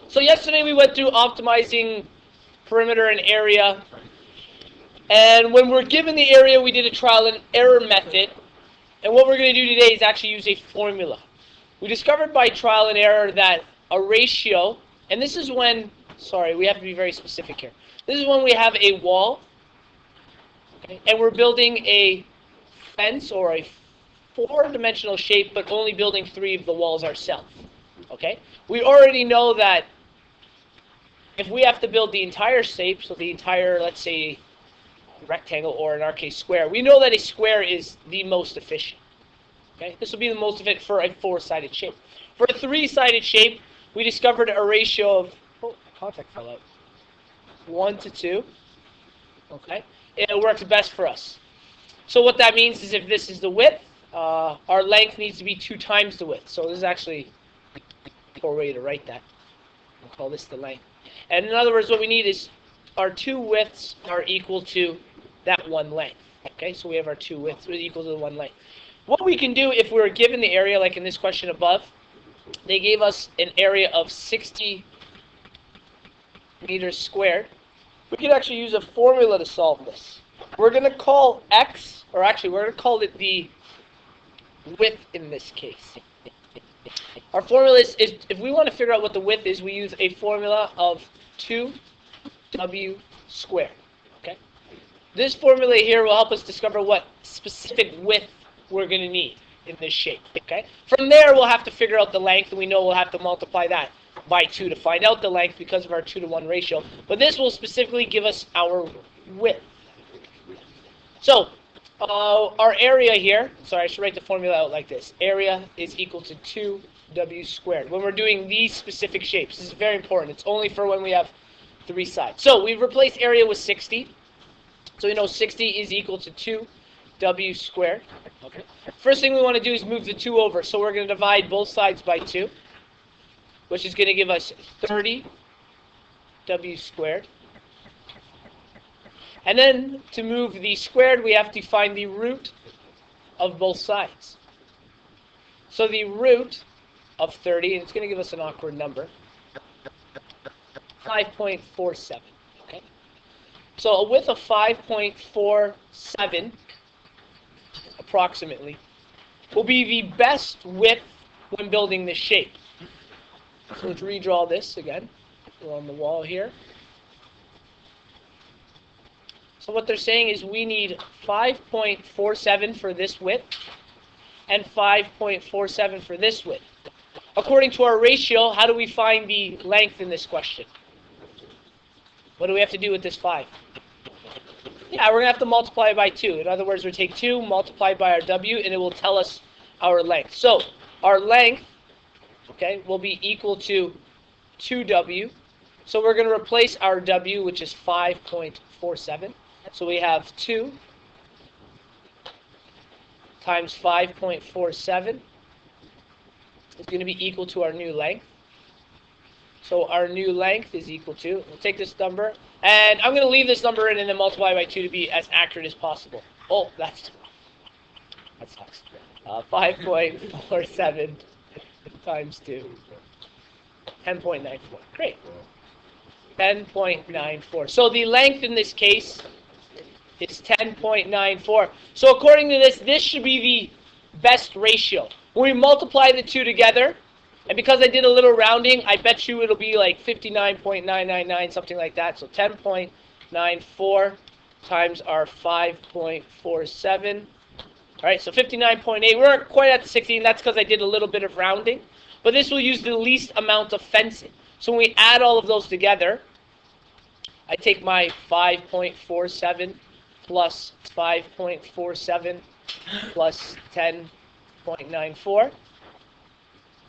So yesterday we went through optimizing perimeter and area. And when we're given the area, we did a trial and error method. And what we're going to do today is actually use a formula. We discovered by trial and error that a ratio, and this is when, sorry, we have to be very specific here. This is when we have a wall, okay, and we're building a fence or a four-dimensional shape, but only building 3 of the walls ourselves. Okay? We already know that if we have to build the entire shape, so the entire, let's say, rectangle, or in our case, square, we know that a square is the most efficient. Okay? This will be the most efficient for a 4-sided shape. For a 3-sided shape, we discovered a ratio of, contact fell out, 1 to 2. Okay? It works best for us. So what that means is if this is the width, our length needs to be 2 times the width. So this is actually a poor way to write that. We'll call this the length. And in other words, what we need is our 2 widths are equal to that 1 length. Okay, so we have our 2 widths equal to the 1 length. What we can do if we were given the area, like in this question above, they gave us an area of 60 meters squared. We could actually use a formula to solve this. We're going to call x, or actually we're going to call it the width in this case. Our formula is if we want to figure out what the width is, we use a formula of 2w squared. Okay? This formula here will help us discover what specific width we're going to need in this shape. Okay? From there, we'll have to figure out the length, and we know we'll have to multiply that by 2 to find out the length because of our 2 to 1 ratio. But this will specifically give us our width. So, our area here, sorry, I should write the formula out like this. Area is equal to 2w squared. When we're doing these specific shapes, this is very important. It's only for when we have 3 sides. So, we've replaced area with 60. So, we know 60 is equal to 2w squared. Okay. First thing we want to do is move the 2 over. So, we're going to divide both sides by 2, which is going to give us 30w squared. And then, to move the squared, we have to find the root of both sides. So the root of 30, and it's going to give us an awkward number, 5.47. Okay? So a width of 5.47, approximately, will be the best width when building this shape. So let's redraw this again. We're on the wall here. So what they're saying is we need 5.47 for this width and 5.47 for this width. According to our ratio, how do we find the length in this question? What do we have to do with this 5? Yeah, we're going to have to multiply it by 2. In other words, we take 2, multiply by our w, and it will tell us our length. So our length, okay, will be equal to 2w. So we're going to replace our w, which is 5.47. So we have 2 times 5.47 is going to be equal to our new length. So our new length is equal to, we'll take this number, and I'm going to leave this number in and then multiply by 2 to be as accurate as possible. Oh, that sucks. 5.47 times 2, 10.94. Great. 10.94. So the length in this case is 10.94. So according to this, this should be the best ratio. When we multiply the 2 together, and because I did a little rounding, I bet you it'll be like 59.999, something like that. So 10.94 times our 5.47. All right, so 59.8. We weren't quite at the 16. That's because I did a little bit of rounding. But this will use the least amount of fencing. So when we add all of those together, I take my 5.47 plus 5.47 plus 10.94.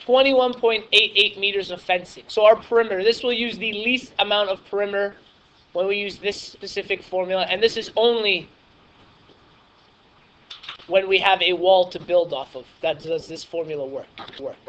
21.88 meters of fencing. So our perimeter, this will use the least amount of perimeter when we use this specific formula. And this is only when we have a wall to build off of. That does this formula work.